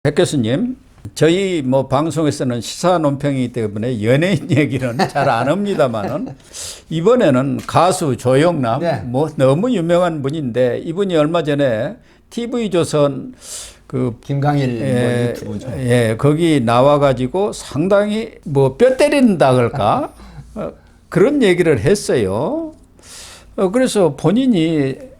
백 교수님, 저희 뭐 방송에서는 시사 논평이기 때문에 연예인 얘기는 잘 안 합니다만은 이번에는 가수 조영남, 네. 뭐 너무 유명한 분인데 이분이 얼마 전에 TV조선 그 김강일 뭐 예, 유튜브죠. 예, 거기 나와가지고 상당히 뭐 뼈 때린다 그럴까 그런 얘기를 했어요. 그래서 본인이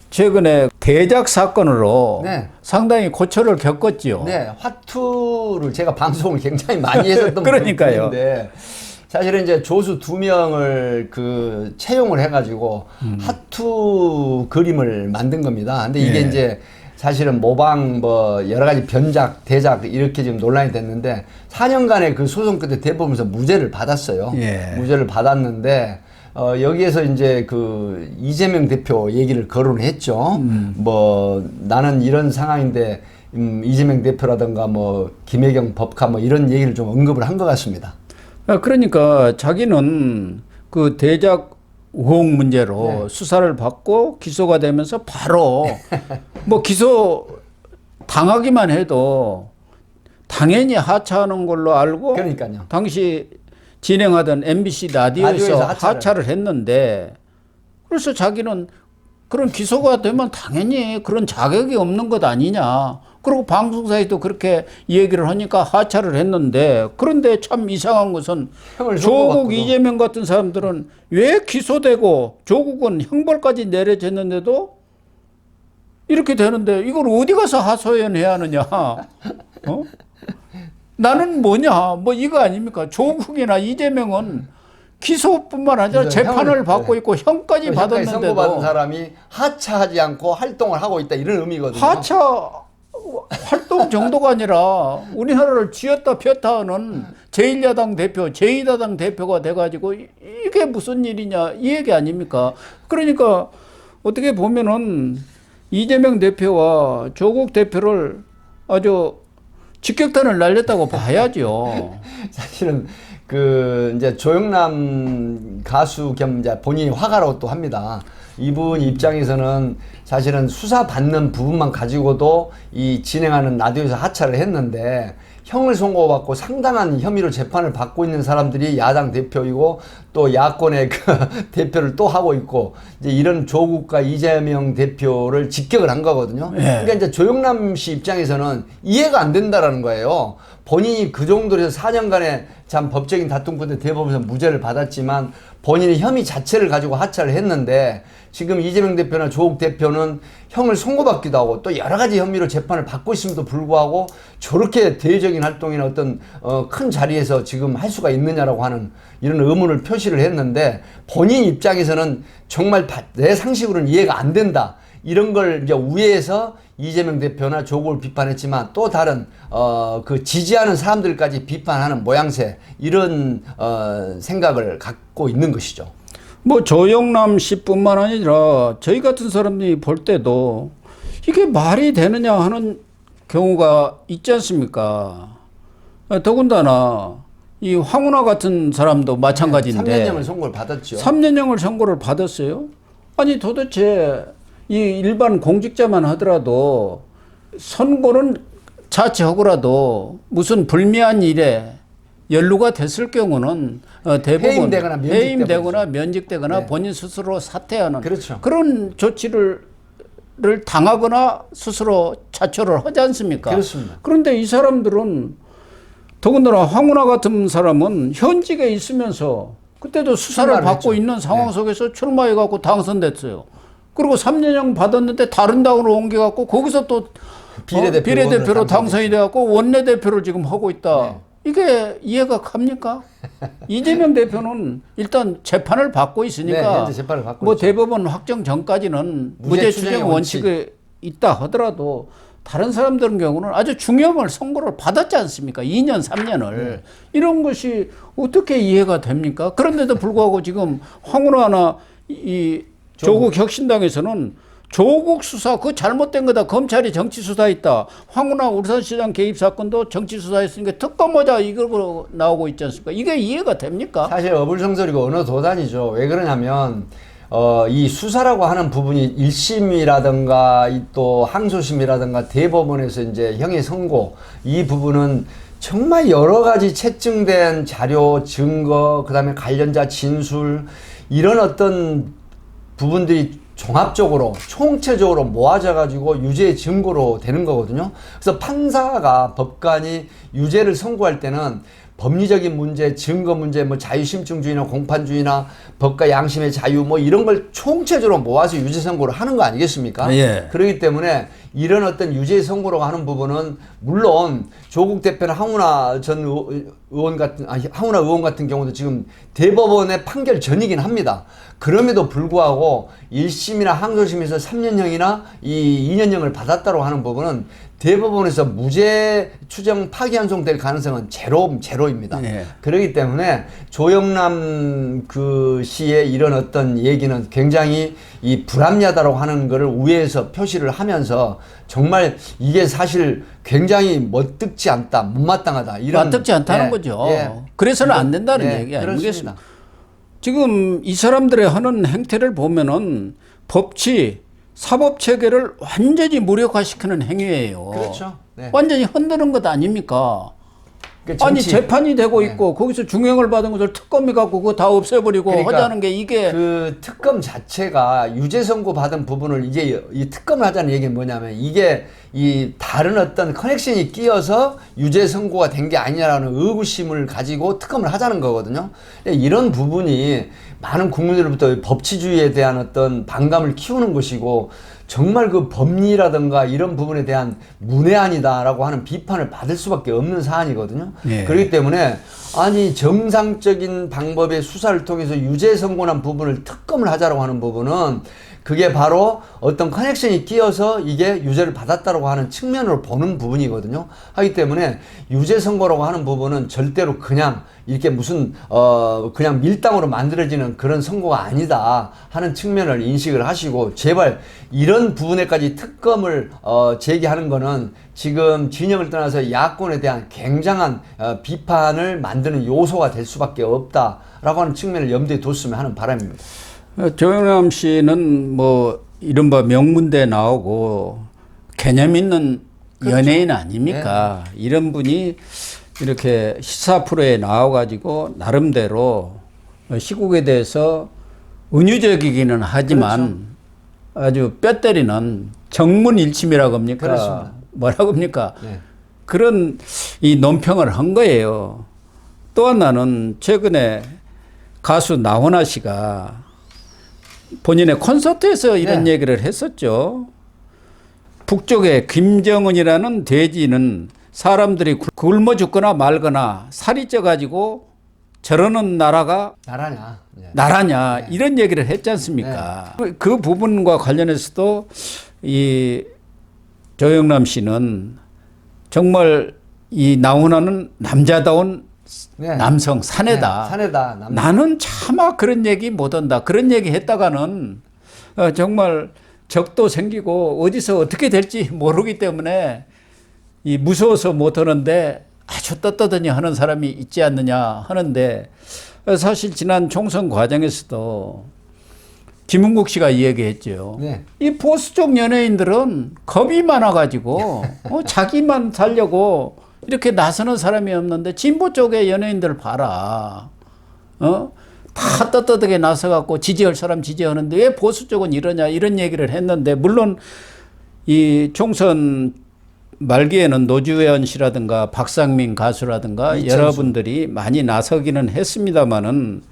최근에 대작 사건으로 네. 상당히 고초를 겪었지요. 네, 화투를 제가 방송을 굉장히 많이 했었던 그러니까요. 분인데 사실은 이제 조수 2명을 채용을 해가지고 화투 그림을 만든 겁니다. 근데 이게 예. 이제 사실은 모방 뭐 여러 가지 변작, 대작 이렇게 지금 논란이 됐는데 4년간의 그 소송 끝에 대법원에서 무죄를 받았어요. 예. 무죄를 받았는데 여기에서 이제 그 이재명 대표 얘기를 거론을 했죠. 뭐 나는 이런 상황인데 이재명 대표라든가 뭐 김혜경 법카 뭐 이런 얘기를 좀 언급을 한 것 같습니다. 그러니까 자기는 그 대작 의혹 문제로 네. 수사를 받고 기소가 되면서 바로 뭐 기소 당하기만 해도 당연히 하차하는 걸로 알고 그러니까요. 당시 진행하던 MBC 라디오에서 하차를 했는데 그래서 자기는 그런 기소가 되면 당연히 그런 자격이 없는 것 아니냐. 그리고 방송사에도 그렇게 얘기를 하니까 하차를 했는데 그런데 참 이상한 것은 조국 이재명 같은 사람들은 왜 기소되고 조국은 형벌까지 내려졌는데도 이렇게 되는데 이걸 어디 가서 하소연해야 하느냐. 나는 뭐냐, 뭐 이거 아닙니까? 조국이나 이재명은 기소뿐만 아니라 재판을 받고 있고 형까지 받았는데도 선고받은 사람이 하차하지 않고 활동을 하고 있다 이런 의미거든요. 하차 활동 정도가 아니라 우리나라를 쥐었다 폈다 하는 제1야당 대표, 제2야당 대표가 돼가지고 이게 무슨 일이냐 이 얘기 아닙니까? 그러니까 어떻게 보면은 이재명 대표와 조국 대표를 아주 직격탄을 날렸다고 봐야죠. 사실은 이제 조영남 가수 겸 이제 본인이 화가라고 또 합니다. 이분 입장에서는 사실은 수사 받는 부분만 가지고도 이 진행하는 라디오에서 하차를 했는데 형을 선고받고 상당한 혐의로 재판을 받고 있는 사람들이 야당 대표이고 또 야권의 그 대표를 또 하고 있고 이제 이런 조국과 이재명 대표를 직격을 한 거거든요. 네. 그러니까 이제 조영남 씨 입장에서는 이해가 안 된다라는 거예요. 본인이 그 정도로 해서 4년간의 참 법적인 다툼 끝에 대법원에서 무죄를 받았지만 본인의 혐의 자체를 가지고 하차를 했는데 지금 이재명 대표나 조국 대표는 형을 선고받기도 하고 또 여러 가지 혐의로 재판을 받고 있음에도 불구하고 저렇게 대외적인 활동이나 어떤 큰 자리에서 지금 할 수가 있느냐라고 하는 이런 의문을 표시를 했는데 본인 입장에서는 정말 내 상식으로는 이해가 안 된다. 이런 걸 이제 우회해서 이재명 대표나 조국을 비판했지만 또 다른 그 지지하는 사람들까지 비판하는 모양새 이런 생각을 갖고 있는 것이죠. 뭐 조영남 씨뿐만 아니라 저희 같은 사람들이 볼 때도 이게 말이 되느냐 하는 경우가 있지 않습니까? 더군다나 이 황운하 같은 사람도 마찬가지인데 3년형을 선고를 받았죠. 3년형을 선고를 받았어요. 아니 도대체 이 일반 공직자만 하더라도 선고는 자체하고라도 무슨 불미한 일에 연루가 됐을 경우는 대부분 해임되거나 면직되거나 네. 본인 스스로 사퇴하는 그렇죠. 그런 조치를 당하거나 스스로 자초를 하지 않습니까? 그렇습니다. 그런데 이 사람들은 더군다나 황운하 같은 사람은 현직에 있으면서 그때도 수사를 받고 했죠. 있는 상황 속에서 출마해갖고 당선됐어요. 그리고 3년형 받았는데 다른 당으로 옮겨갖고 거기서 또 비례대표로 당선이 돼갖고 원내대표를 지금 하고 있다. 네. 이게 이해가 갑니까? 이재명 대표는 일단 재판을 받고 있으니까 네, 현재 재판을 받고 뭐 있죠. 대법원 확정 전까지는 무죄 추정 원칙이 있다 하더라도 다른 사람들은 경우는 아주 중형을 선고를 받았지 않습니까? 2년, 3년을. 네. 이런 것이 어떻게 이해가 됩니까? 그런데도 불구하고 지금 황운하나 이 조국 혁신당에서는 조국 수사 그거 잘못된 거다. 검찰이 정치 수사했다. 황운하 울산시장 개입 사건도 정치 수사했으니까 특검하자 이거 나오고 있지 않습니까? 이게 이해가 됩니까? 사실 어불성설이고 언어 도단이죠. 왜 그러냐면 이 수사라고 하는 부분이 1심이라든가 또 항소심이라든가 대법원에서 이제 형의 선고 이 부분은 정말 여러 가지 채증된 자료, 증거, 그다음에 관련자 진술 이런 어떤 부분들이 종합적으로 총체적으로 모아져 가지고 유죄의 증거로 되는 거거든요. 그래서 판사가 법관이 유죄를 선고할 때는 법리적인 문제, 증거 문제, 뭐 자유심증주의나 공판주의나 법과 양심의 자유 뭐 이런 걸 총체적으로 모아서 유죄 선고를 하는 거 아니겠습니까? 예. 그렇기 때문에 이런 어떤 유죄 선고라고 하는 부분은 물론 조국 대표나 항우나 전 의원 같은 항우나 의원 같은 경우도 지금 대법원의 판결 전이긴 합니다. 그럼에도 불구하고 1심이나 항소심에서 3년형이나 이 2년형을 받았다고 하는 부분은 대법원에서 무죄 추정 파기환송될 가능성은 제로입니다. 네. 그렇기 때문에 조영남 그 씨의 이런 어떤 얘기는 굉장히 이 불합리하다고 하는 것을 우회해서 표시를 하면서 정말 이게 사실 굉장히 멋득지 않다, 못마땅하다. 이런 맞득지 않다는 예, 거죠. 예. 그래서는 안 된다는 예, 얘기 그렇습니다. 아니겠습니까? 지금 이 사람들의 하는 행태를 보면은 법치, 사법 체계를 완전히 무력화시키는 행위예요. 그렇죠. 네. 완전히 흔드는 것 아닙니까? 그러니까 아니 정치- 재판이 되고 네. 있고 거기서 중형을 받은 것을 특검이 갖고 그거 다 없애버리고 그러니까 하자는 게 이게 그 특검 자체가 유죄 선고 받은 부분을 이제 이 특검을 하자는 얘기는 뭐냐면 이게 이 다른 어떤 커넥션이 끼어서 유죄 선고가 된 게 아니냐라는 의구심을 가지고 특검을 하자는 거거든요. 이런 부분이 많은 국민들로부터 법치주의에 대한 어떤 반감을 키우는 것이고 정말 그 법리라든가 이런 부분에 대한 문외한이다라고 하는 비판을 받을 수밖에 없는 사안이거든요. 예. 그렇기 때문에 아니 정상적인 방법의 수사를 통해서 유죄 선고난 부분을 특검을 하자라고 하는 부분은 그게 바로 어떤 커넥션이 끼어서 이게 유죄를 받았다라고 하는 측면으로 보는 부분이거든요. 하기 때문에 유죄 선고라고 하는 부분은 절대로 그냥 이렇게 무슨 그냥 밀당으로 만들어지는 그런 선고가 아니다 하는 측면을 인식을 하시고 제발 이런 부분에까지 특검을 제기하는 거는 지금 진영을 떠나서 야권에 대한 굉장한 비판을 만드는 요소가 될 수밖에 없다라고 하는 측면을 염두에 뒀으면 하는 바람입니다. 조영남 씨는 뭐 이른바 명문대 나오고 개념 있는 그렇죠. 연예인 아닙니까? 이런 분이 이렇게 시사 프로에 나와가지고 나름대로 시국에 대해서 은유적이기는 하지만 아주 뼈 때리는 정문일침이라고 합니까? 그렇습니다. 뭐라고 합니까? 네. 그런 이 논평을 한 거예요. 또 하나는 최근에 가수 나훈아 씨가 본인의 콘서트에서 이런 네. 얘기를 했었죠. 북쪽의 김정은이라는 돼지는 사람들이 굶어 죽거나 말거나 살이 쪄가지고 저러는 나라가 나라냐. 네. 나라냐 네. 이런 얘기를 했지 않습니까? 그 부분과 관련해서도 이 조영남 씨는 정말 이 나훈아는 남자다운 네. 남성 사내다. 네, 사내다. 나는 차마 그런 얘기 못한다. 그런 얘기 했다가는 정말 적도 생기고 어디서 어떻게 될지 모르기 때문에 이 무서워서 못하는데 아주 떳떳하니 하는 사람이 있지 않느냐 하는데 사실 지난 총선 과정에서도 김은국 씨가 이야기했죠. 네. 이 보수 쪽 연예인들은 겁이 많아가지고 자기만 살려고 이렇게 나서는 사람이 없는데 진보 쪽의 연예인들 봐라. 다 떳떳하게 나서갖고 지지할 사람 지지하는데 왜 보수 쪽은 이러냐 이런 얘기를 했는데 물론 이 총선 말기에는 노주현 씨라든가 박상민 가수라든가 이천수. 여러분들이 많이 나서기는 했습니다마는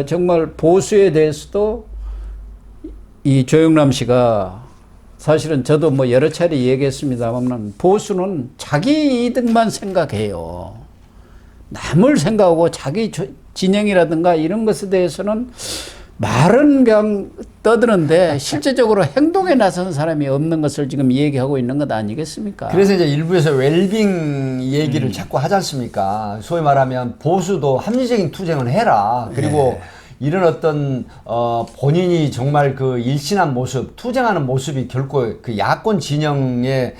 정말 보수에 대해서도 이 조영남 씨가 사실은 저도 뭐 여러 차례 얘기했습니다만 보수는 자기 이득만 생각해요. 남을 생각하고 자기 진영이라든가 이런 것에 대해서는 말은 그냥 떠드는데 실제적으로 행동에 나서는 사람이 없는 것을 지금 얘기하고 있는 것 아니겠습니까? 그래서 이제 일부에서 웰빙 얘기를 자꾸 하지 않습니까? 소위 말하면 보수도 합리적인 투쟁을 해라. 그리고 이런 어떤 본인이 정말 그 일신한 모습, 투쟁하는 모습이 결코 그 야권 진영의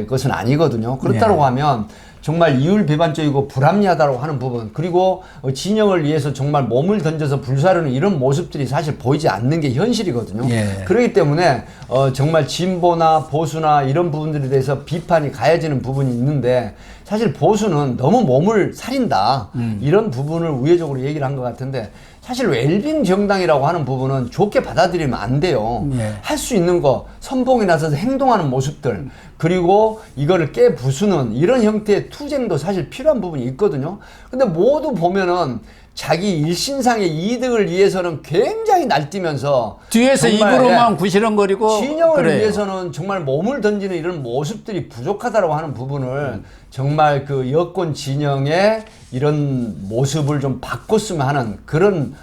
것은 아니거든요. 그렇다고 하면 정말 이율 배반적이고 불합리하다고 하는 부분, 그리고 진영을 위해서 정말 몸을 던져서 불사르는 이런 모습들이 사실 보이지 않는 게 현실이거든요. 예. 그렇기 때문에 정말 진보나 보수나 이런 부분들에 대해서 비판이 가해지는 부분이 있는데, 사실 보수는 너무 몸을 살인다 이런 부분을 우회적으로 얘기를 한 것 같은데, 사실 웰빙 정당이라고 하는 부분은 좋게 받아들이면 안 돼요. 예. 할 수 있는 거, 선봉에 나서서 행동하는 모습들, 그리고 이거를 깨부수는 이런 형태의 투쟁도 사실 필요한 부분이 있거든요. 근데 모두 보면은 자기 일신상의 이득을 위해서는 굉장히 날뛰면서 뒤에서 정말, 입으로만 구시렁거리고 진영을 그래요. 위해서는 정말 몸을 던지는 이런 모습들이 부족하다고 하는 부분을 정말 그 여권 진영의 이런 모습을 좀 바꿨으면 하는 그런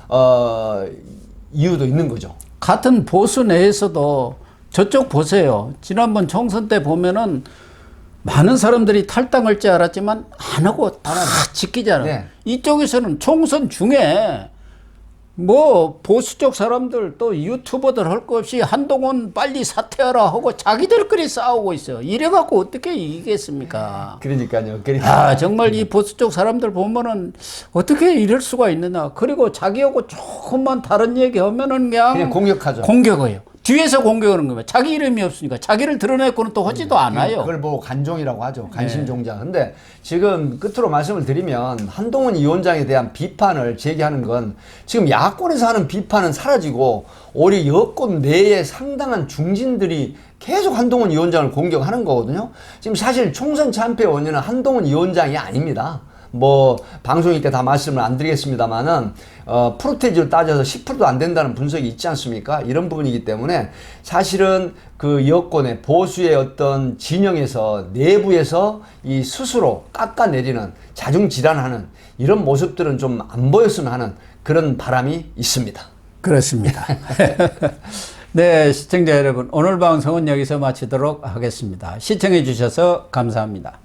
이유도 있는 거죠. 같은 보수 내에서도 저쪽 보세요. 지난번 총선 때 보면은 많은 사람들이 탈당할 줄 알았지만 안 하고 다 지키잖아요. 네. 이쪽에서는 총선 중에 뭐 보수 쪽 사람들 또 유튜버들 할 거 없이 한동훈 빨리 사퇴하라 하고 자기들끼리 싸우고 있어요. 이래갖고 어떻게 이기겠습니까? 그러니까요. 아, 정말 이 보수 쪽 사람들 보면은 어떻게 이럴 수가 있느냐. 그리고 자기하고 조금만 다른 얘기 하면은 그냥 공격하죠. 공격해요. 뒤에서 공격하는 거예요. 자기 이름이 없으니까 자기를 드러내고는 또 하지도 않아요. 그걸 뭐 간종이라고 하죠. 관심종자. 근데 지금 끝으로 말씀을 드리면 한동훈 위원장에 대한 비판을 제기하는 건 지금 야권에서 하는 비판은 사라지고 오히려 여권 내에 상당한 중진들이 계속 한동훈 위원장을 공격하는 거거든요. 지금 사실 총선 참패 원인은 한동훈 위원장이 아닙니다. 뭐 방송이니까 다 말씀을 안 드리겠습니다만은 프로테이지로 따져서 10%도 안 된다는 분석이 있지 않습니까? 이런 부분이기 때문에 사실은 그 여권의 보수의 어떤 진영에서 내부에서 이 스스로 깎아내리는 자중질환하는 이런 모습들은 좀 안 보였으면 하는 그런 바람이 있습니다. 그렇습니다. 네, 시청자 여러분, 오늘 방송은 여기서 마치도록 하겠습니다. 시청해 주셔서 감사합니다.